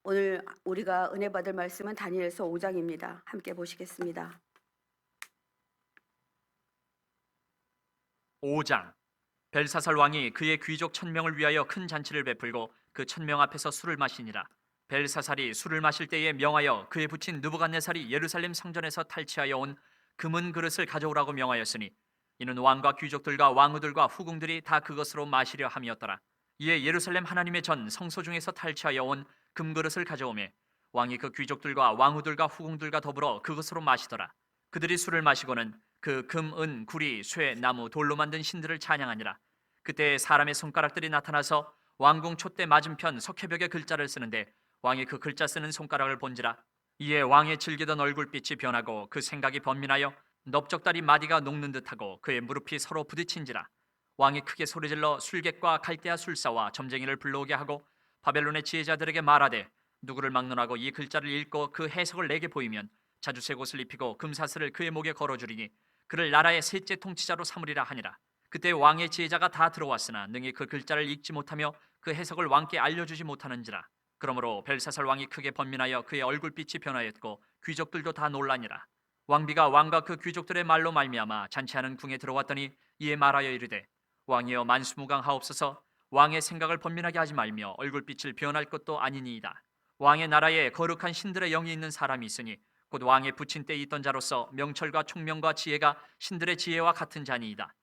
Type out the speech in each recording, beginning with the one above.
오늘 우리가 은혜 받을 말씀은 다니엘서 5장입니다. 함께 보시겠습니다. 5장. 벨사살 왕이 그의 귀족 1000명을 위하여 큰 잔치를 베풀고 그 1000명 앞에서 술을 마시니라. 벨사살이 술을 마실 때에 명하여 그의 부친 느부갓네살이 예루살렘 성전에서 탈취하여 온 금은 그릇을 가져오라고 명하였으니 이는 왕과 귀족들과 왕후들과 후궁들이 다 그것으로 마시려 함이었더라. 이에 예루살렘 하나님의 전 성소 중에서 탈취하여 온 금그릇을 가져오매 왕이 그 귀족들과 왕후들과 후궁들과 더불어 그것으로 마시더라. 그들이 술을 마시고는 그 금, 은, 구리, 쇠, 나무, 돌로 만든 신들을 찬양하니라. 그때 사람의 손가락들이 나타나서 왕궁 촛대 맞은편 석회벽에 글자를 쓰는데 왕이 그 글자 쓰는 손가락을 본지라. 이에 왕의 즐기던 얼굴빛이 변하고 그 생각이 번민하여 넓적다리 마디가 녹는 듯하고 그의 무릎이 서로 부딪힌지라. 왕이 크게 소리질러 술객과 갈대아 술사와 점쟁이를 불러오게 하고 바벨론의 지혜자들에게 말하되 누구를 막론하고 이 글자를 읽고 그 해석을 내게 보이면 자주색 옷을 입히고 금사슬을 그의 목에 걸어주리니 그를 나라의 셋째 통치자로 삼으리라 하니라. 그때 왕의 지혜자가 다 들어왔으나 능히 그 글자를 읽지 못하며 그 해석을 왕께 알려주지 못하는지라. 그러므로 벨사살 왕이 크게 번민하여 그의 얼굴빛이 변하였고 귀족들도 다 놀라니라. 왕비가 왕과 그 귀족들의 말로 말미암아 잔치하는 궁에 들어왔더니 이에 말하여 이르되 왕이여 만수무강하옵소서. 왕의 생각을 번민하게 하지 말며 얼굴빛을 변할 것도 아니니이다. 왕의 나라에 거룩한 신들의 영이 있는 사람이 있으니 곧 왕의 부친 때에 있던 자로서 명철과 총명과 지혜가 신들의 지혜와 같은 자니이다.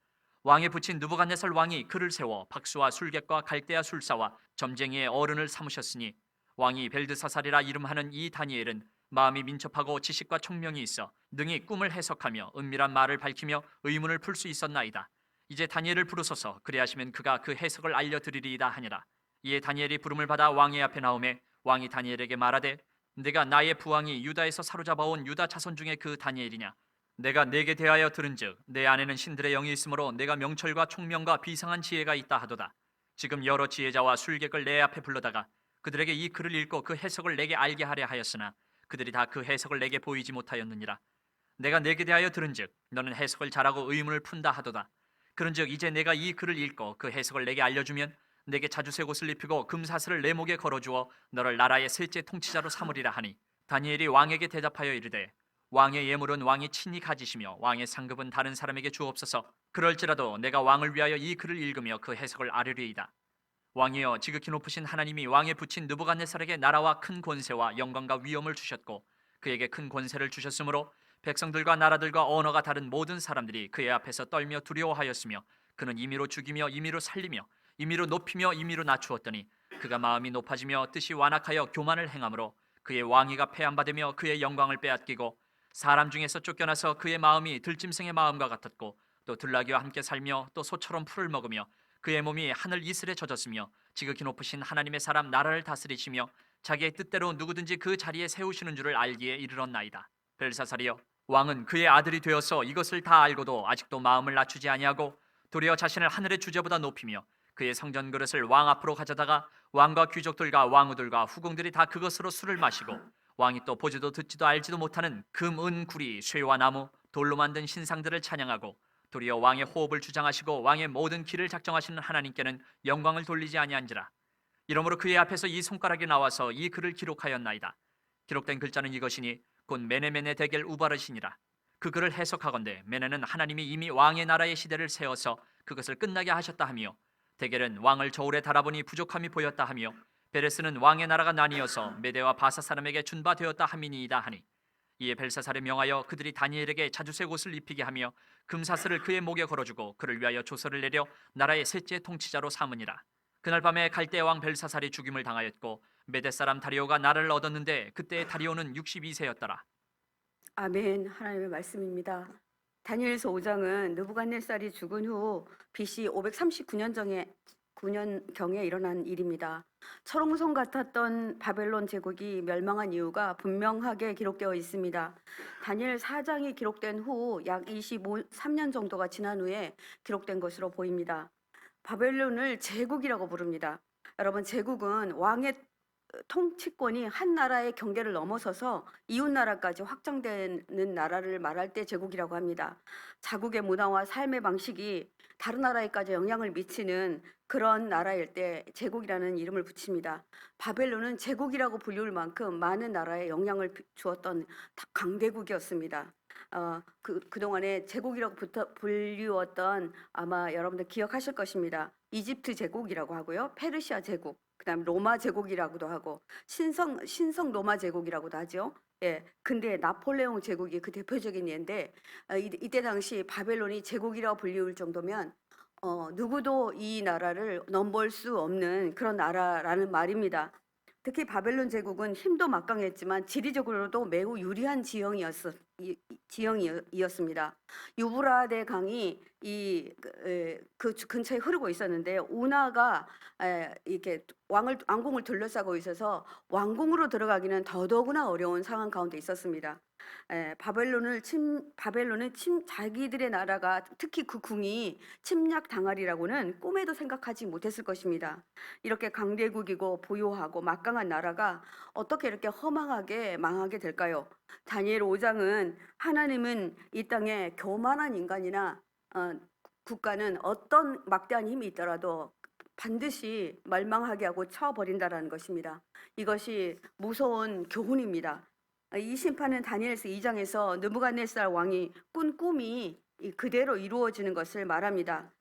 왕의 부친 느부갓네살 왕이 그를 세워 박수와 술객과 갈대아 술사와 점쟁이의 어른을 삼으셨으니 왕이 벨드사살이라 이름하는 이 다니엘은 마음이 민첩하고 지식과 총명이 있어 능히 꿈을 해석하며 은밀한 말을 밝히며 의문을 풀 수 있었나이다. 이제 다니엘을 부르소서. 그리하시면 그가 그 해석을 알려드리리이다 하니라. 이에 다니엘이 부름을 받아 왕의 앞에 나오매 왕이 다니엘에게 말하되 내가 나의 부왕이 유다에서 사로잡아온 유다 자손 중에 그 다니엘이냐. 내가 내게 대하여 들은즉 내 안에는 신들의 영이 있으므로 내가 명철과 총명과 비상한 지혜가 있다 하도다. 지금 여러 지혜자와 술객을 내 앞에 불러다가 그들에게 이 글을 읽고 그 해석을 내게 알게 하려 하였으나 그들이 다 그 해석을 내게 보이지 못하였느니라. 내가 내게 대하여 들은즉 너는 해석을 잘하고 의문을 푼다 하도다. 그런즉 이제 내가 이 글을 읽고 그 해석을 내게 알려주면 내게 자주색 옷을 입히고 금사슬을 내 목에 걸어주어 너를 나라의 셋째 통치자로 삼으리라 하니 다니엘이 왕에게 대답하여 이르되 왕의 예물은 왕이 친히 가지시며 왕의 상급은 다른 사람에게 주옵소서. 그럴지라도 내가 왕을 위하여 이 글을 읽으며 그 해석을 아뢰리이다. 왕이여 지극히 높으신 하나님이 왕의 부친 느부갓네살에게 나라와 큰 권세와 영광과 위엄을 주셨고 그에게 큰 권세를 주셨으므로 백성들과 나라들과 언어가 다른 모든 사람들이 그의 앞에서 떨며 두려워하였으며 그는 임의로 죽이며 임의로 살리며 임의로 높이며 임의로 낮추었더니 그가 마음이 높아지며 뜻이 완악하여 교만을 행함으로 그의 왕위가 폐함받으며 그의 영광을 빼앗기고 사람 중에서 쫓겨나서 그의 마음이 들짐승의 마음과 같았고 또 들나귀와 함께 살며 또 소처럼 풀을 먹으며 그의 몸이 하늘 이슬에 젖었으며 지극히 높으신 하나님의 사람 나라를 다스리시며 자기의 뜻대로 누구든지 그 자리에 세우시는 줄을 알기에 이르렀나이다. 벨사살이여 왕은 그의 아들이 되어서 이것을 다 알고도 아직도 마음을 낮추지 아니하고 도리어 자신을 하늘의 주제보다 높이며 그의 성전 그릇을 왕 앞으로 가져다가 왕과 귀족들과 왕후들과 후궁들이 다 그것으로 술을 마시고 왕이 또 보지도 듣지도 알지도 못하는 금, 은, 구리, 쇠와 나무, 돌로 만든 신상들을 찬양하고 도리어 왕의 호흡을 주장하시고 왕의 모든 길을 작정하시는 하나님께는 영광을 돌리지 아니한지라. 이러므로 그의 앞에서 이 손가락이 나와서 이 글을 기록하였나이다. 기록된 글자는 이것이니 곧 메네메네 데겔 우바르시니라. 그 글을 해석하건대 메네는 하나님이 이미 왕의 나라의 시대를 세워서 그것을 끝나게 하셨다 하며 데겔은 왕을 저울에 달아보니 부족함이 보였다 하며 베레스는 왕의 나라가 나뉘어서 메대와 바사 사람에게 준바되었다 함이니이다 하니 이에 벨사살에 명하여 그들이 다니엘에게 자주색 옷을 입히게 하며 금사슬을 그의 목에 걸어주고 그를 위하여 조서를 내려 나라의 셋째 통치자로 삼으니라. 그날 밤에 갈대아 왕 벨사살이 죽임을 당하였고 메대 사람 다리오가 나라를 얻었는데 그때의 다리오는 62세였더라. 아멘. 하나님의 말씀입니다. 다니엘서 5장은 느부갓네살이 죽은 후 BC 539년경에 일어난 일입니다. 철옹성 같았던 바벨론 제국이 멸망한 이유가 분명하게 기록되어 있습니다. 다니엘 4장이 기록된 후 약 23년 정도가 지난 후에 기록된 것으로 보입니다. 바벨론을 제국이라고 부릅니다. 여러분, 제국은 왕의 통치권이 한 나라의 경계를 넘어서서 이웃 나라까지 확장되는 나라를 말할 때 제국이라고 합니다. 자국의 문화와 삶의 방식이 다른 나라에까지 영향을 미치는 그런 나라일 때 제국이라는 이름을 붙입니다. 바벨론은 제국이라고 불리울 만큼 많은 나라에 영향을 주었던 강대국이었습니다. 그동안에 제국이라고 불리웠던 아마 여러분들 기억하실 것입니다. 이집트 제국이라고 하고요. 페르시아 제국, 그다음 로마 제국이라고도 하고 신성 로마 제국이라고도 하죠. 예. 근데 나폴레옹 제국이 그 대표적인 예인데 이때 당시 바벨론이 제국이라고 불리울 정도면 누구도 이 나라를 넘볼 수 없는 그런 나라라는 말입니다. 특히 바벨론 제국은 힘도 막강했지만 지리적으로도 매우 유리한 지형이었습니다. 유브라데 강이 그 근처에 흐르고 있었는데 운하가 이렇게 왕궁을 둘러싸고 있어서 왕궁으로 들어가기는 더더구나 어려운 상황 가운데 있었습니다. 바벨론은 자기들의 나라가 특히 그 궁이 침략 당하리라고는 꿈에도 생각하지 못했을 것입니다. 이렇게 강대국이고 부유하고 막강한 나라가 어떻게 이렇게 허망하게 망하게 될까요? 다니엘 5장은 하나님은 이 땅에 교만한 인간이나 국가는 어떤 막대한 힘이 있더라도 반드시 멸망하게 하고 쳐버린다라는 것입니다. 이것이 무서운 교훈입니다. 이 심판은 다니엘서 2장에서 느부갓네살 왕이 꾼 꿈이 그대로 이루어지는 것을 말합니다.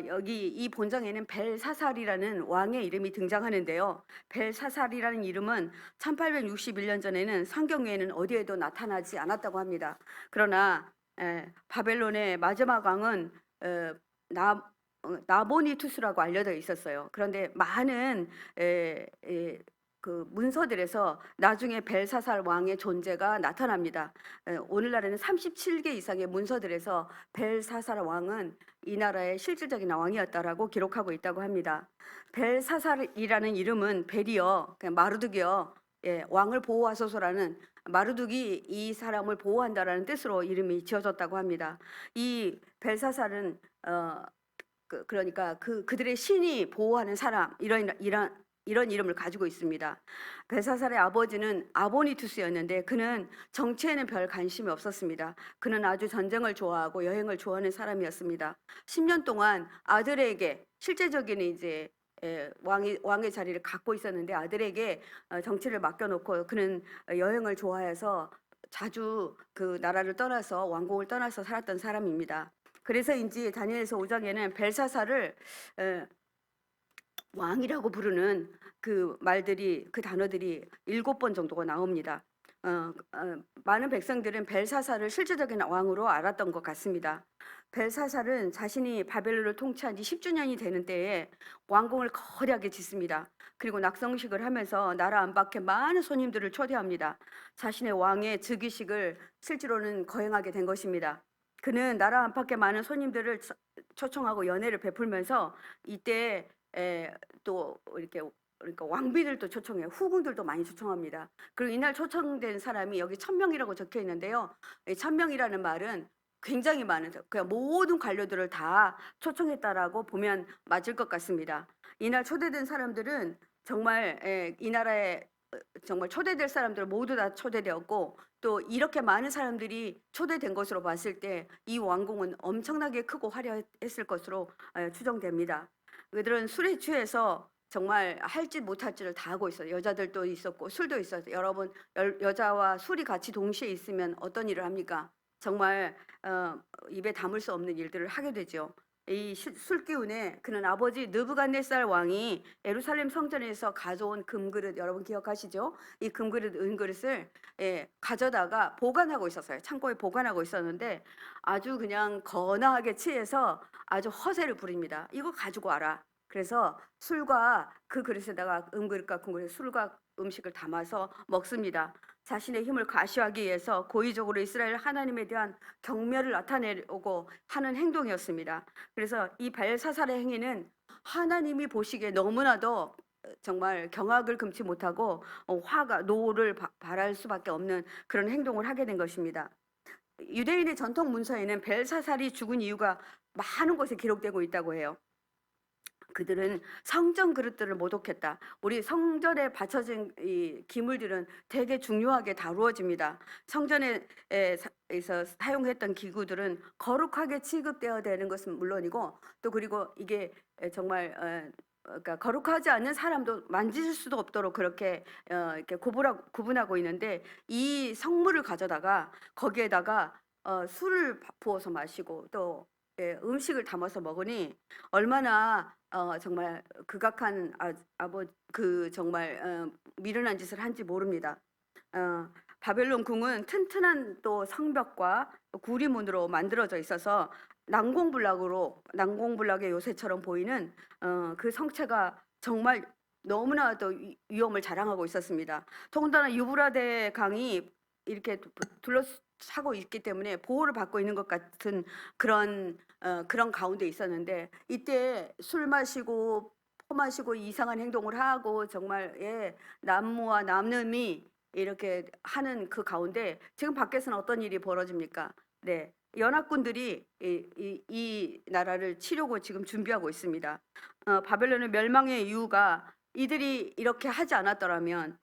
여기 이 본장에는 벨사살이라는 왕의 이름이 등장하는데요. 벨사살이라는 이름은 1861년 전에는 성경에는 어디에도 나타나지 않았다고 합니다. 그러나 바벨론의 마지막 왕은 나보니투스라고 알려져 있었어요. 그런데 많은 그 문서들에서 나중에 벨사살 왕의 존재가 나타납니다. 오늘날에는 37개 이상의 문서들에서 벨사살 왕은 이 나라의 실질적인 왕이었다라고 기록하고 있다고 합니다. 벨사살이라는 이름은 벨이여, 마르둑이여, 왕을 보호하소서라는 마르둑이 이 사람을 보호한다라는 뜻으로 이름이 지어졌다고 합니다. 이 벨사살은 그러니까 그들의 신이 보호하는 사람 이런 이름을 가지고 있습니다. 벨사살의 아버지는 아보니투스였는데 그는 정치에는 별 관심이 없었습니다. 그는 아주 전쟁을 좋아하고 여행을 좋아하는 사람이었습니다. 10년 동안 아들에게 실제적인 이제 왕의 자리를 갖고 있었는데 아들에게 정치를 맡겨놓고 그는 여행을 좋아해서 자주 그 나라를 떠나서 왕궁을 떠나서 살았던 사람입니다. 그래서인지 다니엘서 5장에는 벨사살을 왕이라고 부르는 그 말들이 그 단어들이 7번 정도가 나옵니다. 많은 백성들은 벨사살을 실질적인 왕으로 알았던 것 같습니다. 벨사살은 자신이 바벨론을 통치한 지 10주년이 되는 때에 왕궁을 거대하게 짓습니다. 그리고 낙성식을 하면서 나라 안팎에 많은 손님들을 초대합니다. 자신의 왕의 즉위식을 실제로는 거행하게 된 것입니다. 그는 나라 안팎에 많은 손님들을 초청하고 연회를 베풀면서 이때 또 이렇게 그러니까 왕비들도 초청해요. 후궁들도 많이 초청합니다. 그리고 이날 초청된 사람이 여기 1000명이라고 적혀 있는데요. 1000명이라는 말은 굉장히 많은 그냥 모든 관료들을 다 초청했다라고 보면 맞을 것 같습니다. 이날 초대된 사람들은 정말 이 나라에 정말 초대될 사람들 모두 다 초대되었고 또 이렇게 많은 사람들이 초대된 것으로 봤을 때 이 왕궁은 엄청나게 크고 화려했을 것으로 추정됩니다. 그들은 술에 취해서 정말 할 짓 못할 짓을 다 하고 있어요. 여자들도 있었고 술도 있었어요. 여러분 여자와 술이 같이 동시에 있으면 어떤 일을 합니까? 정말 입에 담을 수 없는 일들을 하게 되죠. 이 술기운에 그는 아버지 느부갓네살 왕이 예루살렘 성전에서 가져온 금그릇 여러분 기억하시죠? 이 금그릇 은그릇을 가져다가 보관하고 있었어요. 창고에 보관하고 있었는데 아주 그냥 거나하게 취해서 아주 허세를 부립니다. 이거 가지고 와라. 그래서 술과 그 그릇에다가 은그릇과 금그릇에 술과 음식을 담아서 먹습니다. 자신의 힘을 과시하기 위해서 고의적으로 이스라엘 하나님에 대한 경멸을 나타내려고 하는 행동이었습니다. 그래서 이 벨사살의 행위는 하나님이 보시기에 너무나도 정말 경악을 금치 못하고 화가 노를 발할 수밖에 없는 그런 행동을 하게 된 것입니다. 유대인의 전통 문서에는 벨사살이 죽은 이유가 많은 곳에 기록되고 있다고 해요. 그들은 성전 그릇들을 모독했다. 우리 성전에 바쳐진 이 기물들은 되게 중요하게 다루어집니다. 성전에 에서 사용했던 기구들은 거룩하게 취급되어야 되는 것은 물론이고, 또 그리고 이게 정말 그러니까 거룩하지 않은 사람도 만질 수도 없도록 그렇게 이렇게 구분하고 있는데, 이 성물을 가져다가 거기에다가 술을 부어서 마시고 또 음식을 담아서 먹으니 얼마나 정말 극악한 그 정말 미련한 짓을 한지 모릅니다. 바벨론 궁은 튼튼한 또 성벽과 구리문으로 만들어져 있어서 난공불락의 요새처럼 보이는 그 성체가 정말 너무나도 위험을 자랑하고 있었습니다. 더군다나 유브라데 강이 이렇게 둘러싸고 있기 때문에 보호를 받고 있는 것 같은 그런 가운데 있었는데, 이때 술 마시고 포 마시고 이상한 행동을 하고 정말 난무와 남음이 이렇게 하는 그 가운데 지금 밖에서는 어떤 일이 벌어집니까? 네. 연합군들이 이 나라를 치려고 지금 준비하고 있습니다. 바벨론의 멸망의 이유가 이들이 이렇게 하지 않았더라면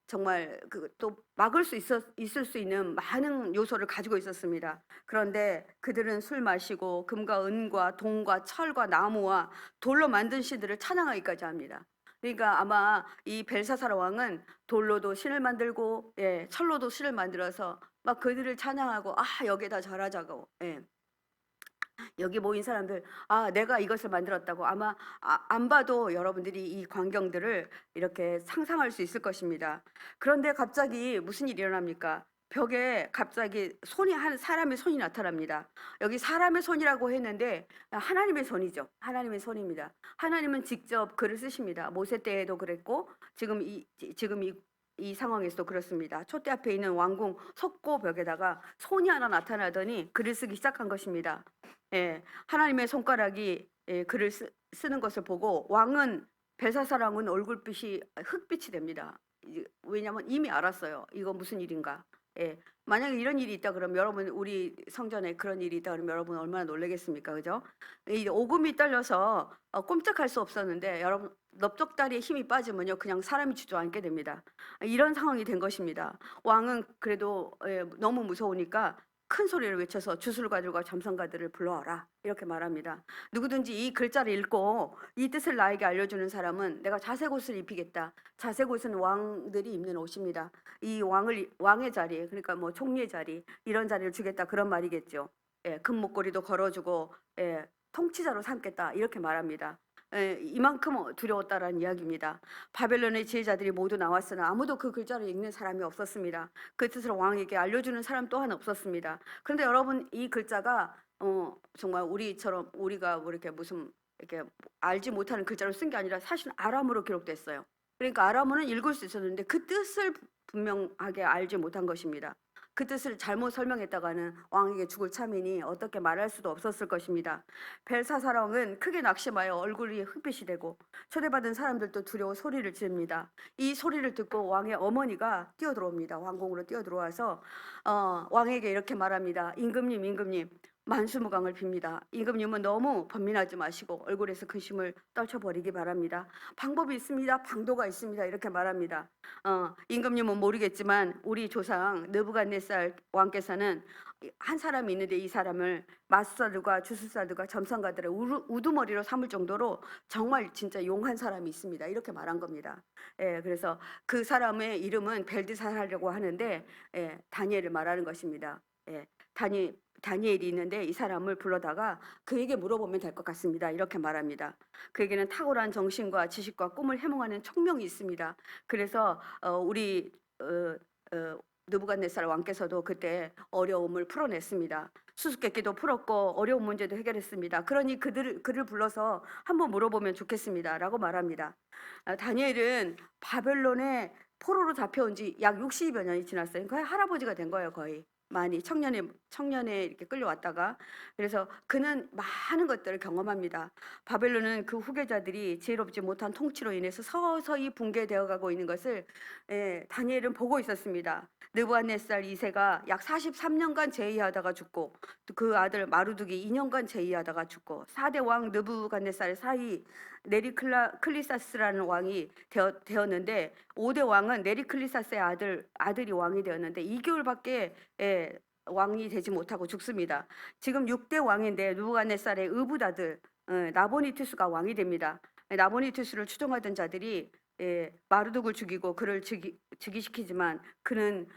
정말 또 막을 수 있을 수 있는 많은 요소를 가지고 있었습니다. 그런데 그들은 술 마시고 금과 은과 동과 철과 나무와 돌로 만든 신들을 찬양하기까지 합니다. 그러니까 아마 이 벨사살 왕은 돌로도 신을 만들고 철로도 신을 만들어서 막 그들을 찬양하고 여기다 절하자고 여기 모인 사람들 내가 이것을 만들었다고 아마 안 봐도 여러분들이 이 광경들을 이렇게 상상할 수 있을 것입니다. 그런데 갑자기 무슨 일이 일어납니까? 벽에 갑자기 사람의 손이 나타납니다. 여기 사람의 손이라고 했는데 하나님의 손이죠. 하나님의 손입니다. 하나님은 직접 글을 쓰십니다. 모세 때에도 그랬고 지금 이 상황에서도 그렇습니다. 촛대 앞에 있는 왕궁 석고 벽에다가 손이 하나 나타나더니 글을 쓰기 시작한 것입니다. 하나님의 손가락이 글을 쓰는 것을 보고 벨사살 왕은 얼굴빛이 흑빛이 됩니다. 왜냐하면 이미 알았어요. 이거 무슨 일인가. 만약에 이런 일이 있다 그러면 여러분, 우리 성전에 그런 일이 있다 그러면 여러분 얼마나 놀라겠습니까, 그죠? 이 오금이 떨려서 꼼짝할 수 없었는데 여러분, 넓적다리에 힘이 빠지면요 그냥 사람이 주저앉게 됩니다. 이런 상황이 된 것입니다. 왕은 그래도 너무 무서우니까 큰 소리를 외쳐서 주술가들과 점성가들을 불러와라 이렇게 말합니다. 누구든지 이 글자를 읽고 이 뜻을 나에게 알려주는 사람은 내가 자색 옷을 입히겠다. 자색 옷은 왕들이 입는 옷입니다. 이 왕의 자리, 그러니까 뭐 총리의 자리, 이런 자리를 주겠다 그런 말이겠죠. 금목걸이도 걸어주고 통치자로 삼겠다 이렇게 말합니다. 이만큼 두려웠다라는 이야기입니다. 바벨론의 지혜자들이 모두 나왔으나 아무도 그 글자를 읽는 사람이 없었습니다. 그 뜻을 왕에게 알려주는 사람 또한 없었습니다. 그런데 여러분, 이 글자가 정말 우리가 뭐 이렇게 무슨 이렇게 알지 못하는 글자로 쓴 게 아니라 사실 아람어로 기록됐어요. 그러니까 아람어는 읽을 수 있었는데 그 뜻을 분명하게 알지 못한 것입니다. 그 뜻을 잘못 설명했다가는 왕에게 죽을 참이니 어떻게 말할 수도 없었을 것입니다. 벨사살 왕은 크게 낙심하여 얼굴이 흑빛이 되고 초대받은 사람들도 두려워 소리를 지릅니다. 이 소리를 듣고 왕의 어머니가 뛰어들어옵니다. 왕궁으로 뛰어들어와서 왕에게 이렇게 말합니다. 임금님, 만수무강을 빕니다. 임금님은 너무 번민하지 마시고 얼굴에서 근심을 떨쳐버리기 바랍니다. 방법이 있습니다. 방도가 있습니다. 이렇게 말합니다. 임금님은 모르겠지만 우리 조상 느부갓네살 왕께서는 한 사람이 있는데 이 사람을 마술사들과 주술사들과 점성가들의 우두머리로 삼을 정도로 정말 진짜 용한 사람이 있습니다. 이렇게 말한 겁니다. 그래서 그 사람의 이름은 벨드사살이라고 하는데 다니엘을 말하는 것입니다. 다니엘이 있는데 이 사람을 불러다가 그에게 물어보면 될 것 같습니다. 이렇게 말합니다. 그에게는 탁월한 정신과 지식과 꿈을 해몽하는 총명이 있습니다. 그래서 우리 느부갓네살 왕께서도 그때 어려움을 풀어냈습니다. 수수께끼도 풀었고 어려운 문제도 해결했습니다. 그러니 그를 불러서 한번 물어보면 좋겠습니다. 라고 말합니다. 다니엘은 바벨론에 포로로 잡혀온 지 약 60여 년이 지났어요. 거의 할아버지가 된 거예요. 거의. 많이 청년에 이렇게 끌려왔다가, 그래서 그는 많은 것들을 경험합니다. 바벨론은 그 후계자들이 지혜롭지 못한 통치로 인해서 서서히 붕괴되어 가고 있는 것을 다니엘은 보고 있었습니다. 느부갓네살 2세가 약 43년간 제위하다가 죽고, 또 그 아들 마루둑이 2년간 제위하다가 죽고, 4대 왕 느부갓네살 사이 네리클리사스라는 왕이 되었는데, 5대 왕은 네리클리사스의 아들이 왕이 되었는데 2개월밖에 왕이 되지 못하고 죽습니다. 지금 6대 왕인데 느부갓네살의 의붓아들 나보니투스가 왕이 됩니다. 나보니투스를 추종하던 자들이 마르둑을 죽이고 그를 즉위시키지만, 그는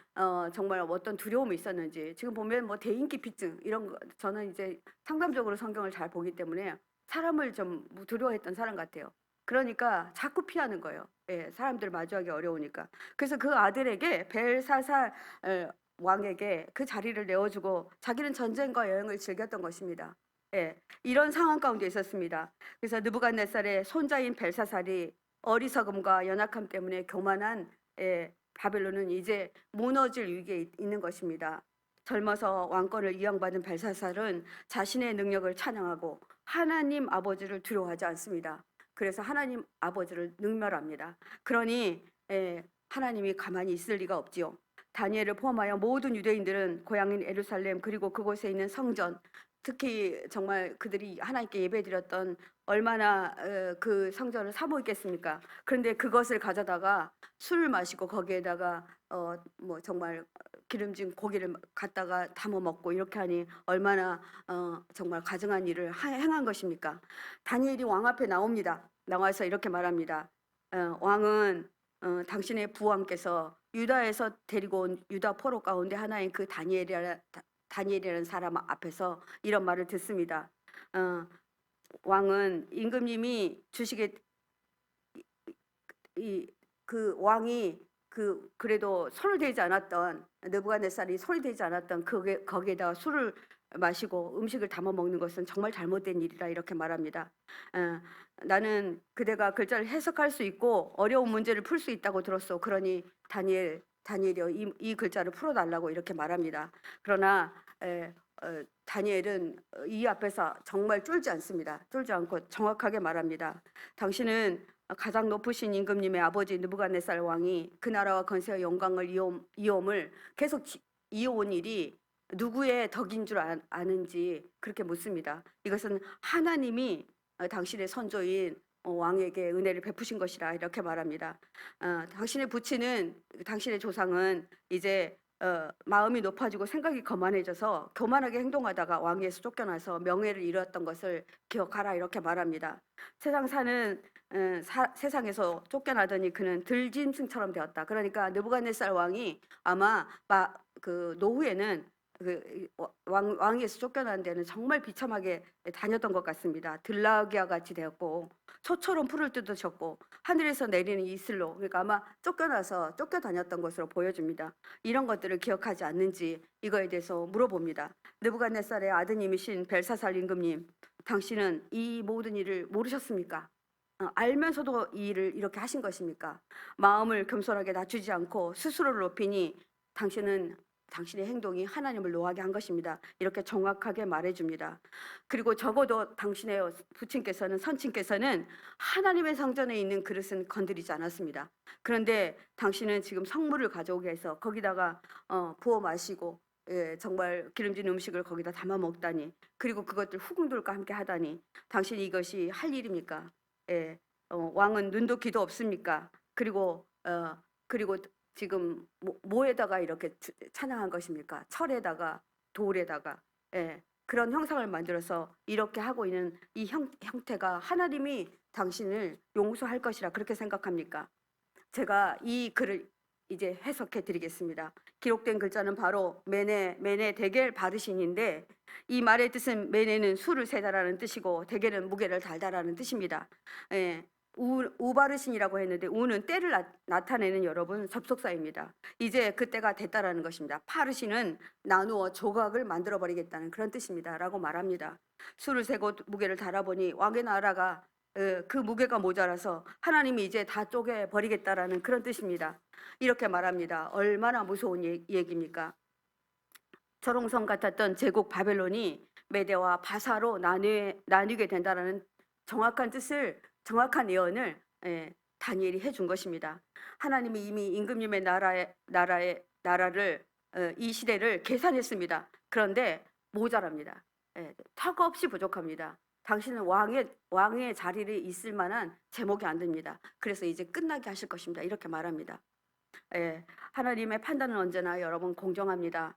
정말 어떤 두려움이 있었는지, 지금 보면 뭐 대인기피증 이런 거, 저는 이제 상담적으로 성경을 잘 보기 때문에 사람을 좀 두려워했던 사람 같아요. 그러니까 자꾸 피하는 거예요. 사람들 마주하기 어려우니까. 그래서 그 아들에게 벨사살 왕에게 그 자리를 내어주고 자기는 전쟁과 여행을 즐겼던 것입니다. 이런 상황 가운데 있었습니다. 그래서 느부갓네살의 손자인 벨사살이 어리석음과 연약함 때문에 교만한 바벨론은 이제 무너질 위기에 있는 것입니다. 젊어서 왕권을 이양받은 벨사살은 자신의 능력을 찬양하고 하나님 아버지를 두려워하지 않습니다. 그래서 하나님 아버지를 능멸합니다. 그러니 하나님이 가만히 있을 리가 없지요. 다니엘을 포함하여 모든 유대인들은 고향인 예루살렘, 그리고 그곳에 있는 성전, 특히 정말 그들이 하나님께 예배드렸던 얼마나 그 성전을 사모했겠습니까? 그런데 그것을 가져다가 술을 마시고 거기에다가 뭐 정말 기름진 고기를 갖다가 담아 먹고 이렇게 하니 얼마나 정말 가증한 일을 행한 것입니까? 다니엘이 왕 앞에 나옵니다. 나와서 이렇게 말합니다. 왕은 당신의 부왕께서 유다에서 데리고 온 유다 포로 가운데 하나인 그 다니엘이라는 사람 앞에서 이런 말을 듣습니다. 왕은 임금님이 주시게, 그 왕이 그래도 손을 대지 않았던, 느부갓네살이 손이 되지 않았던 거기에다가 술을 마시고 음식을 담아 먹는 것은 정말 잘못된 일이라 이렇게 말합니다. 나는 그대가 글자를 해석할 수 있고 어려운 문제를 풀 수 있다고 들었어. 그러니 다니엘이여 이 글자를 풀어달라고 이렇게 말합니다. 그러나 다니엘은 이 앞에서 정말 쫄지 않습니다. 쫄지 않고 정확하게 말합니다. 당신은 가장 높으신 임금님의 아버지 느부갓네살 왕이 그 나라와 건세와 영광을 이어옴을 계속 이어온 일이 누구의 덕인 줄 아는지 그렇게 묻습니다. 이것은 하나님이 당신의 선조인 왕에게 은혜를 베푸신 것이라 이렇게 말합니다. 당신의 부친은, 당신의 조상은 이제 마음이 높아지고 생각이 거만해져서 교만하게 행동하다가 왕위에서 쫓겨나서 명예를 잃었던 것을 기억하라 이렇게 말합니다. 세상에서 쫓겨나더니 그는 들짐승처럼 되었다. 그러니까 느부갓네살 왕이 아마 그 노후에는 왕위에서 쫓겨난 데는 정말 비참하게 다녔던 것 같습니다. 들나귀와 같이 되었고 소처럼 풀을 뜯으셨고 하늘에서 내리는 이슬로, 그러니까 아마 쫓겨다녔던 것으로 보여집니다. 이런 것들을 기억하지 않는지 이거에 대해서 물어봅니다. 느부갓네살의 아드님이신 벨사살 임금님, 당신은 이 모든 일을 모르셨습니까? 알면서도 이 일을 이렇게 하신 것입니까? 마음을 겸손하게 낮추지 않고 스스로를 높이니 당신의 행동이 하나님을 노하게 한 것입니다. 이렇게 정확하게 말해줍니다. 그리고 적어도 당신의 선친께서는 하나님의 성전에 있는 그릇은 건드리지 않았습니다. 그런데 당신은 지금 성물을 가져오게 해서 거기다가 부어 마시고 정말 기름진 음식을 거기다 담아 먹다니, 그리고 그것들 후궁들과 함께 하다니, 당신이 이것이 할 일입니까? 왕은 눈도 귀도 없습니까? 그리고 지금 뭐에다가 이렇게 찬양한 것입니까? 철에다가 돌에다가 그런 형상을 만들어서 이렇게 하고 있는 이 형태가 하나님이 당신을 용서할 것이라 그렇게 생각합니까? 제가 이 글을 이제 해석해 드리겠습니다. 기록된 글자는 바로 메네 데겔 바르신인데, 이 말의 뜻은 메네는 수를 세다라는 뜻이고 데겔은 무게를 달다라는 뜻입니다. 우바르신이라고 했는데 우는 때를 나타내는 여러분 접속사입니다. 이제 그때가 됐다라는 것입니다. 파르신은 나누어 조각을 만들어 버리겠다는 그런 뜻입니다 라고 말합니다. 수를 세고 무게를 달아보니 왕의 나라가 그 무게가 모자라서 하나님이 이제 다 쪼개 버리겠다라는 그런 뜻입니다. 이렇게 말합니다. 얼마나 무서운 얘기입니까? 철옹성 같았던 제국 바벨론이 메대와 바사로 나뉘게 된다라는 정확한 뜻을, 정확한 예언을 다니엘이 해준 것입니다. 하나님이 이미 임금님의 나라를 이 시대를 계산했습니다. 그런데 모자랍니다. 턱없이 부족합니다. 당신은 왕의 자리에 있을 만한 제목이 안 됩니다. 그래서 이제 끝나게 하실 것입니다. 이렇게 말합니다. 하나님의 판단은 언제나 여러분 공정합니다.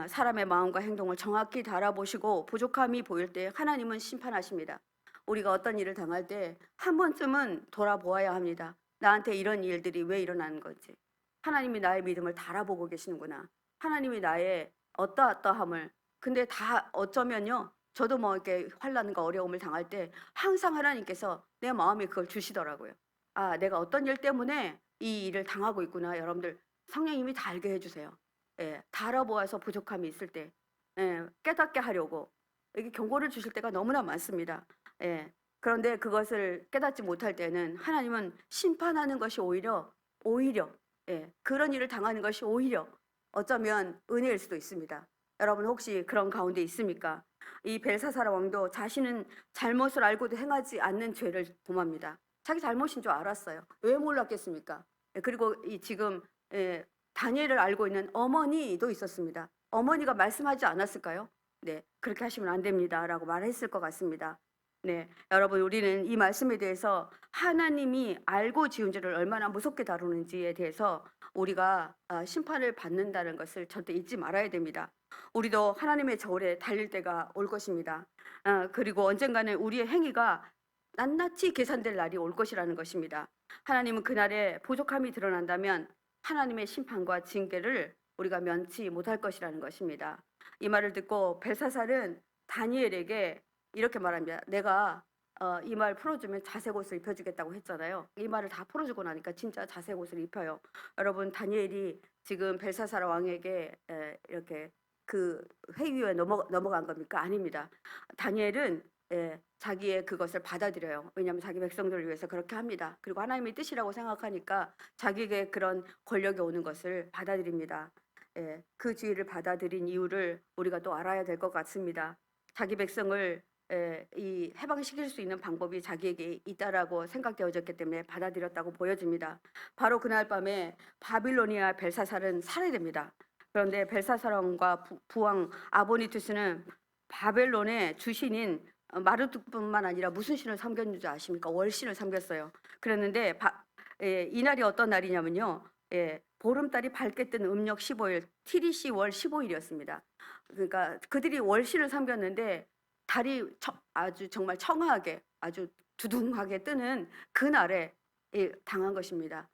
사람의 마음과 행동을 정확히 달아보시고 부족함이 보일 때 하나님은 심판하십니다. 우리가 어떤 일을 당할 때 한 번쯤은 돌아보아야 합니다. 나한테 이런 일들이 왜 일어나는 건지. 하나님이 나의 믿음을 달아보고 계시는구나. 하나님이 나의 어떠어떠함을. 근데 다 어쩌면요, 저도 뭐 이렇게 환난과 어려움을 당할 때 항상 하나님께서 내 마음에 그걸 주시더라고요. 아, 내가 어떤 일 때문에 이 일을 당하고 있구나. 여러분들 성령님이 다 알게 해주세요. 달아보아서 부족함이 있을 때 깨닫게 하려고 이게 경고를 주실 때가 너무나 많습니다. 그런데 그것을 깨닫지 못할 때는 하나님은 심판하는 것이 오히려 그런 일을 당하는 것이 오히려 어쩌면 은혜일 수도 있습니다. 여러분 혹시 그런 가운데 있습니까? 이 벨사사라 왕도 자신은 잘못을 알고도 행하지 않는 죄를 범합니다. 자기 잘못인 줄 알았어요. 왜 몰랐겠습니까? 그리고 이 지금 다니엘을 알고 있는 어머니도 있었습니다. 어머니가 말씀하지 않았을까요? 네, 그렇게 하시면 안 됩니다라고 말했을 것 같습니다. 네, 여러분 우리는 이 말씀에 대해서 하나님이 알고 지은 죄를 얼마나 무섭게 다루는지에 대해서 우리가 심판을 받는다는 것을 절대 잊지 말아야 됩니다. 우리도 하나님의 저울에 달릴 때가 올 것입니다. 그리고 언젠가는 우리의 행위가 낱낱이 계산될 날이 올 것이라는 것입니다. 하나님은 그날에 부족함이 드러난다면 하나님의 심판과 징계를 우리가 면치 못할 것이라는 것입니다. 이 말을 듣고 벨사살은 다니엘에게 이렇게 말합니다. 내가 이 말 풀어주면 자색 옷을 입혀주겠다고 했잖아요. 이 말을 다 풀어주고 나니까 진짜 자색 옷을 입혀요. 여러분 다니엘이 지금 벨사살 왕에게 이렇게 그 회의에 넘어간 겁니까? 아닙니다. 다니엘은 자기의 그것을 받아들여요. 왜냐하면 자기 백성들을 위해서 그렇게 합니다. 그리고 하나님의 뜻이라고 생각하니까 자기에게 그런 권력이 오는 것을 받아들입니다. 그 지위를 받아들인 이유를 우리가 또 알아야 될 것 같습니다. 자기 백성을 이 해방시킬 수 있는 방법이 자기에게 있다라고 생각되어졌기 때문에 받아들였다고 보여집니다. 바로 그날 밤에 바빌로니아 벨사살은 살해됩니다. 그런데 벨사살 왕과 부왕 아보니투스는 바벨론의 주신인 마르둑뿐만 아니라 무슨 신을 섬겼는지 아십니까? 월신을 섬겼어요. 그랬는데 이날이 어떤 날이냐면요. 보름달이 밝게 뜬 음력 15일, 티리시 월 15일이었습니다. 그러니까 그들이 월신을 섬겼는데 달이 아주 정말 청아하게 아주 두둥하게 뜨는 그날에 당한 것입니다.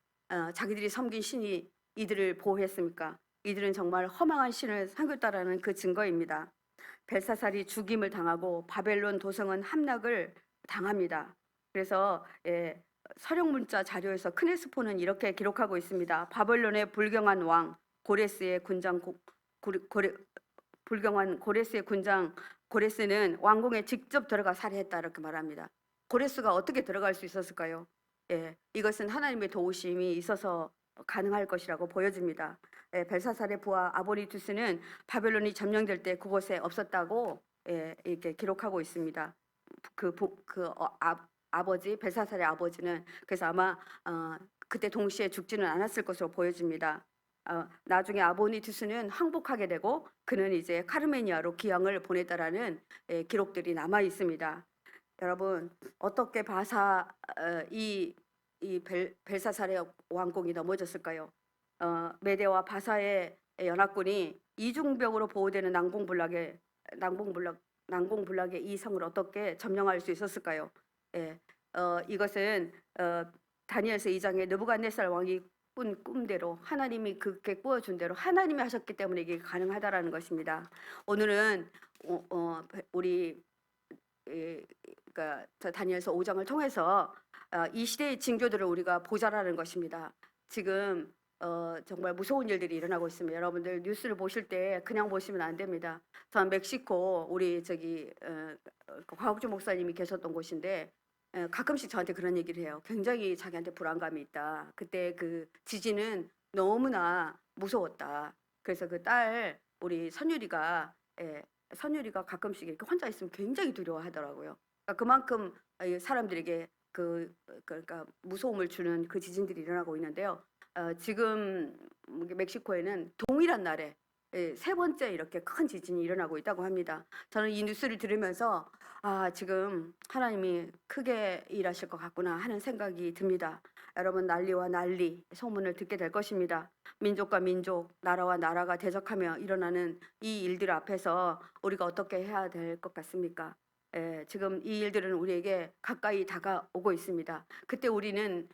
자기들이 섬긴 신이 이들을 보호했습니까? 이들은 정말 허망한 신을 섬겼다라는 그 증거입니다. 벨사살이 죽임을 당하고 바벨론 도성은 함락을 당합니다. 그래서 서령문자 자료에서 크네스포는 이렇게 기록하고 있습니다. 바벨론의 불경한 왕 고레스의 군장 불경한 고레스의 군장 고레스는 왕궁에 직접 들어가 살해했다 이렇게 말합니다. 고레스가 어떻게 들어갈 수 있었을까요? 이것은 하나님의 도우심이 있어서 가능할 것이라고 보여집니다. 벨사살의 부하 아보니투스는 바벨론이 점령될 때 그곳에 없었다고 이렇게 기록하고 있습니다. 아버지 벨사살의 아버지는 그래서 아마 그때 동시에 죽지는 않았을 것으로 보여집니다. 나중에 아보니투스는 항복하게 되고 그는 이제 카르메니아로 귀향을 보냈다라는 기록들이 남아 있습니다. 여러분 어떻게 이 벨사살의 왕궁이 넘어졌을까요? 메대와 바사의 연합군이 이중벽으로 보호되는 난공불락의 이 성을 어떻게 점령할 수 있었을까요? 이것은 다니엘서 2장에 느부갓네살 왕이 꾼 꿈대로 하나님이 그렇게 꾸어준 대로 하나님이 하셨기 때문에 이게 가능하다라는 것입니다. 오늘은 우리 그러니까 다니엘서 5장을 통해서 이 시대의 징조들을 우리가 보자라는 것입니다. 지금 정말 무서운 일들이 일어나고 있습니다. 여러분들 뉴스를 보실 때 그냥 보시면 안 됩니다. 전 멕시코 우리 과학주 목사님이 계셨던 곳인데 가끔씩 저한테 그런 얘기를 해요. 굉장히 자기한테 불안감이 있다. 그때 그 지진은 너무나 무서웠다. 그래서 그 딸 우리 선율이가 가끔씩 이렇게 혼자 있으면 굉장히 두려워하더라고요. 그러니까 그만큼 이 사람들에게 그러니까 무서움을 주는 그 지진들이 일어나고 있는데요. 지금 멕시코에는 동일한 날에 세 번째 이렇게 큰 지진이 일어나고 있다고 합니다. 저는 이 뉴스를 들으면서 지금 하나님이 크게 일하실 것 같구나 하는 생각이 듭니다. 여러분, 난리와 난리 소문을 듣게 될 것입니다. 민족과 민족, 나라와 나라가 대적하며 일어나는 이 일들 앞에서 우리가 어떻게 해야 될 것 같습니까? 지금 이 일들은 우리에게 가까이 다가오고 있습니다. 그때 우리는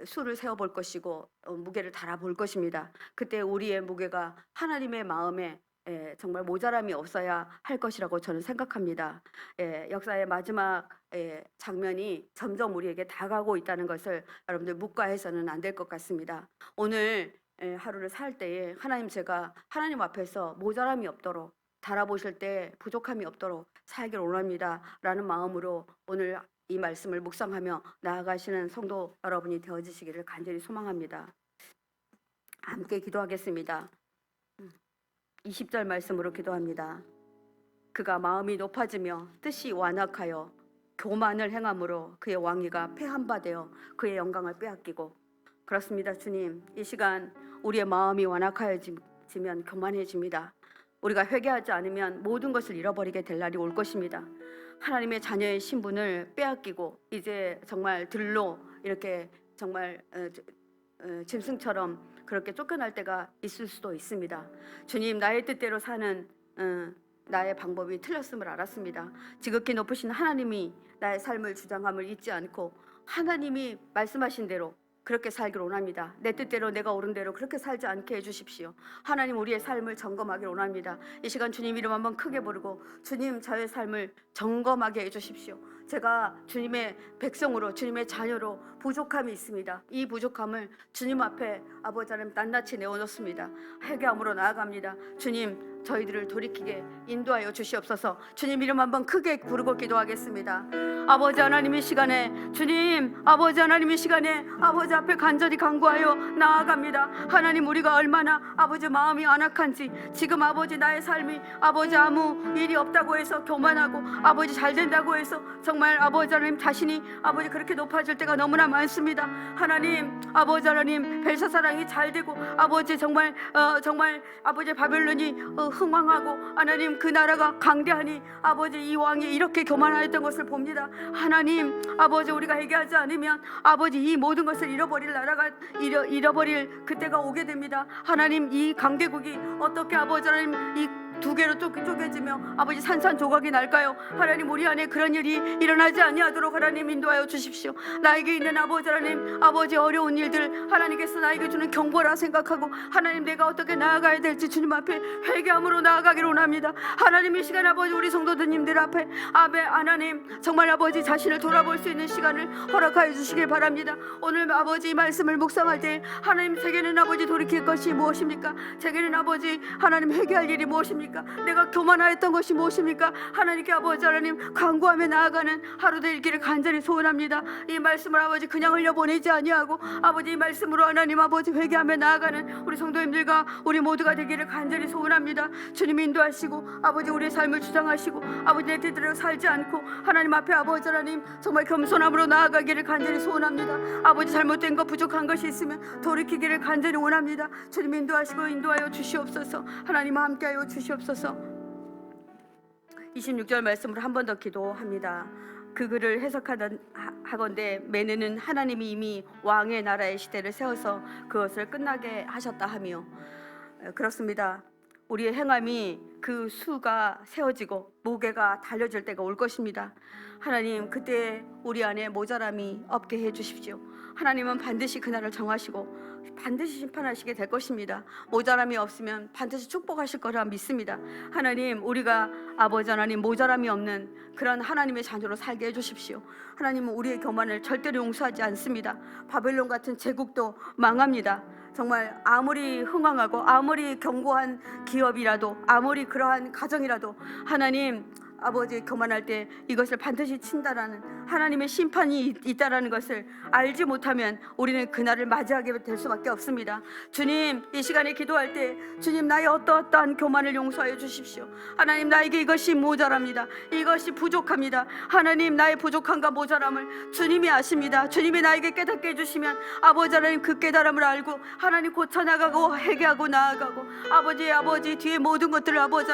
수를 세워볼 것이고 무게를 달아볼 것입니다. 그때 우리의 무게가 하나님의 마음에 정말 모자람이 없어야 할 것이라고 저는 생각합니다. 역사의 마지막 장면이 점점 우리에게 다가오고 있다는 것을 여러분들 묵과해서는 안 될 것 같습니다. 오늘 하루를 살 때에 제가 하나님 앞에서 모자람이 없도록, 달아보실 때 부족함이 없도록 살길 원합니다 라는 마음으로 오늘 이 말씀을 묵상하며 나아가시는 성도 여러분이 되어지시기를 간절히 소망합니다. 함께 기도하겠습니다. 20절 말씀으로 기도합니다. 그가 마음이 높아지며 뜻이 완악하여 교만을 행함으로 그의 왕위가 패한 바 되어 그의 영광을 빼앗기고. 그렇습니다. 주님, 이 시간 우리의 마음이 완악하여지면 교만해집니다. 우리가 회개하지 않으면 모든 것을 잃어버리게 될 날이 올 것입니다. 하나님의 자녀의 신분을 빼앗기고 이제 정말 들로 이렇게 정말 짐승처럼 그렇게 쫓겨날 때가 있을 수도 있습니다. 주님, 나의 뜻대로 사는 나의 방법이 틀렸음을 알았습니다. 지극히 높으신 하나님이 나의 삶을 주장함을 잊지 않고 하나님이 말씀하신 대로 그렇게 살기를 원합니다. 내 뜻대로 내가 옳은 대로 그렇게 살지 않게 해주십시오. 하나님, 우리의 삶을 점검하기를 원합니다. 이 시간 주님 이름 한번 크게 부르고, 주님, 저의 삶을 점검하게 해주십시오. 제가 주님의 백성으로, 주님의 자녀로 부족함이 있습니다. 이 부족함을 주님 앞에 아버지 하나님 낱낱이 내어놓습니다. 회개함으로 나아갑니다. 주님, 저희들을 돌이키게 인도하여 주시옵소서. 주님 이름 한번 크게 부르고 기도하겠습니다. 아버지 하나님, 이 시간에 주님, 아버지 하나님, 이 시간에 아버지 앞에 간절히 간구하여 나아갑니다. 하나님, 우리가 얼마나 아버지 마음이 안악한지, 지금 아버지 나의 삶이 아버지 아무 일이 없다고 해서 교만하고 아버지 잘 된다고 해서 정말 아버지 하나님 자신이 아버지 그렇게 높아질 때가 너무나 많습니다. 하나님, 아버지 하나님, 벨사사랑이 잘 되고 아버지 정말 아버지 바벨론이 흥왕하고 하나님 그 나라가 강대하니 아버지 이 왕이 이렇게 교만하였던 것을 봅니다. 하나님, 아버지 우리가 회개하지 않으면 아버지 이 모든 것을 잃어버릴 나라가 잃어버릴 그때가 오게 됩니다. 하나님, 이 강대국이 어떻게 아버지 하나님 이 두 개로 쪼개지며 아버지 산산조각이 날까요? 하나님, 우리 안에 그런 일이 일어나지 아니하도록 하나님 인도하여 주십시오. 나에게 있는 아버지 하나님, 아버지 어려운 일들 하나님께서 나에게 주는 경고라 생각하고 하나님, 내가 어떻게 나아가야 될지 주님 앞에 회개함으로 나아가기를 원합니다. 하나님, 이 시간 아버지 우리 성도들님들 앞에 하나님 정말 아버지 자신을 돌아볼 수 있는 시간을 허락하여 주시길 바랍니다. 오늘 아버지 이 말씀을 묵상할 때 하나님, 제게는 아버지 돌이킬 것이 무엇입니까? 제게는 아버지 하나님 회개할 일이 무엇입니까? 내가 교만하였던 것이 무엇입니까? 하나님께 아버지 하나님 간구하며 나아가는 하루 되기를 간절히 소원합니다. 이 말씀을 아버지 그냥 흘려보내지 아니하고 아버지 이 말씀으로 하나님 아버지 회개하며 나아가는 우리 성도님들과 우리 모두가 되기를 간절히 소원합니다. 주님 인도하시고 아버지 우리의 삶을 주장하시고 아버지 내 뜻대로 살지 않고 하나님 앞에 아버지 하나님 정말 겸손함으로 나아가기를 간절히 소원합니다. 아버지 잘못된 것 부족한 것이 있으면 돌이키기를 간절히 원합니다. 주님 인도하시고 인도하여 주시옵소서. 하나님 함께하여 주시옵소서. 26절 말씀으로 한 번 더 기도합니다. 그 글을 해석하건대 매는 하나님이 이미 왕의 나라의 시대를 세워서 그것을 끝나게 하셨다 하며. 그렇습니다. 우리의 행함이 그 수가 세워지고 무게가 달려질 때가 올 것입니다. 하나님, 그때 우리 안에 모자람이 없게 해주십시오. 하나님은 반드시 그날을 정하시고 반드시 심판하시게 될 것입니다. 모자람이 없으면 반드시 축복하실 거라 믿습니다. 하나님, 우리가 아버지 하나님 모자람이 없는 그런 하나님의 자녀로 살게 해주십시오. 하나님은 우리의 교만을 절대로 용서하지 않습니다. 바벨론 같은 제국도 망합니다. 정말 아무리 흥왕하고 아무리 견고한 기업이라도 아무리 그러한 가정이라도 하나님 아버지 교만할 때 이것을 반드시 친다라는 하나님의 심판이 있다라는 것을 알지 못하면 우리는 그날을 맞이하게 될 수밖에 없습니다. 주님, 이 시간에 기도할 때 주님, 나의 어떠한 교만을 용서하여 주십시오. 하나님, 나에게 이것이 모자랍니다. 이것이 부족합니다. 하나님, 나의 부족함과 모자람을 주님이 아십니다. 주님이 나에게 깨닫게 해주시면 아버지 하나님, 그 깨달음을 알고 하나님 고쳐나가고 회개하고 나아가고 아버지 뒤에 모든 것들을 아버지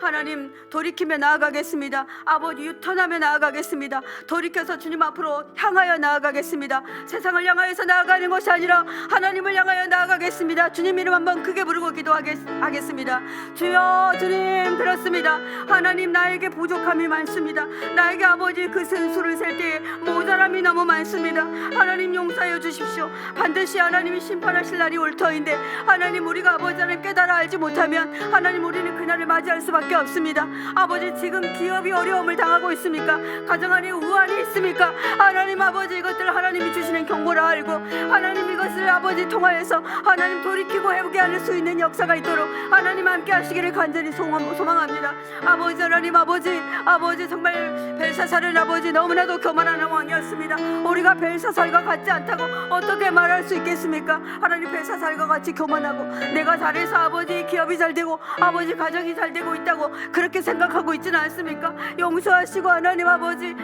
하나님 돌이키며 나아가겠습니다. 아버지 유턴하며 나아가겠습니다. 돌이켜서 주님 앞으로 향하여 나아가겠습니다. 세상을 향하여서 나아가는 것이 아니라 하나님을 향하여 나아가겠습니다. 주님 이름 한번 크게 부르고 기도하겠습니다. 주여, 주님 들었습니다. 하나님, 나에게 부족함이 많습니다. 나에게 아버지 그 센수를 셀 때에 모자람이 너무 많습니다. 하나님 용서하여 주십시오. 반드시 하나님이 심판하실 날이 올 터인데 하나님, 우리가 아버지 하나님 깨달아 알지 못하면 하나님, 우리는 그날을 맞이할 수밖에 없습니다. 아버지, 지금 기업이 어려움을 당하고 있습니까? 가정 안에 우환이 있습니까? 하나님 아버지, 이것들 하나님이 주시는 경고를 알고 하나님 이것을 아버지 통하여서 하나님 돌이키고 회복할 수 있는 역사가 있도록 하나님 함께 하시기를 간절히 소망합니다. 아버지 하나님, 아버지 정말 벨사살은 아버지 너무나도 교만한 왕이었습니다. 우리가 벨사살과 같지 않다고 어떻게 말할 수 있겠습니까? 하나님, 벨사살과 같이 교만하고 내가 잘해서 아버지 기업이 잘 되고 아버지 가정이 잘 되고 있다고 그렇게 생각하고 있지는 않습니까? 용서하시고 하나님 아버지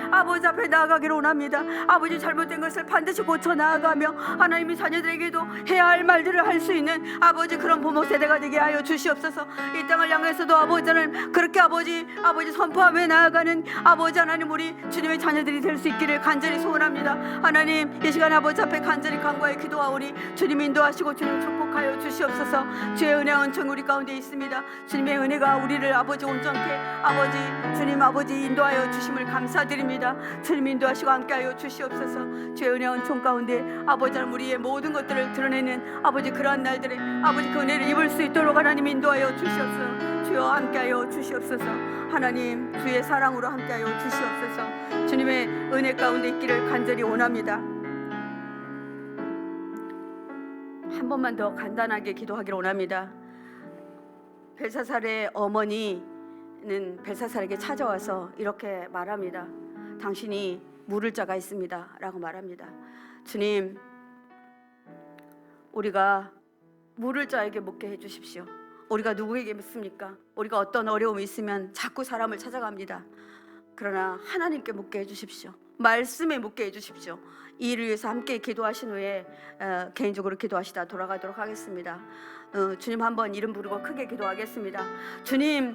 앞에 나아가기를 원합니다. 아버지, 잘못된 것을 반드시 고쳐 나아가며 하나님이 자녀들에게도 해야 할 말들을 할 수 있는 아버지 그런 부모 세대가 되게 하여 주시옵소서. 이 땅을 향해서도 아버지는 그렇게 아버지 선포하며 나아가는 아버지 하나님, 우리 주님의 자녀들이 될 수 있기를 간절히 소원합니다. 하나님, 이 시간 아버지 앞에 간절히 간구하여 기도하오니 주님 인도하시고 주님 축복하여 주시옵소서. 주의 은혜 은총 우리 가운데 있습니다. 주님의 은혜가 우리를 아버지 온전케 주님 아버지 인도하여 주심을 감사드립니다. 주님 인도하시고 함께하여 주시옵소서. 주의 은혜 은총 가운데 아버지 하나님, 우리의 모든 것들을 드러내는 아버지 그러한 날들에 아버지 그 은혜를 입을 수 있도록 하나님 인도하여 주시옵소서. 주여 함께하여 주시옵소서. 하나님, 주의 사랑으로 함께하여 주시옵소서. 주님의 은혜 가운데 있기를 간절히 원합니다. 한 번만 더 간단하게 기도하기를 원합니다. 벨사살의 어머니는 벨사살에게 찾아와서 이렇게 말합니다. 당신이 물을 자가 있습니다 라고 말합니다. 주님, 우리가 물을 자에게 묻게 해주십시오. 우리가 누구에게 묻습니까? 우리가 어떤 어려움이 있으면 자꾸 사람을 찾아갑니다. 그러나 하나님께 묻게 해주십시오. 말씀에 묻게 해주십시오. 이 일을 위해서 함께 기도하신 후에 개인적으로 기도하시다 돌아가도록 하겠습니다. 주님 한번 이름 부르고 크게 기도하겠습니다. 주님,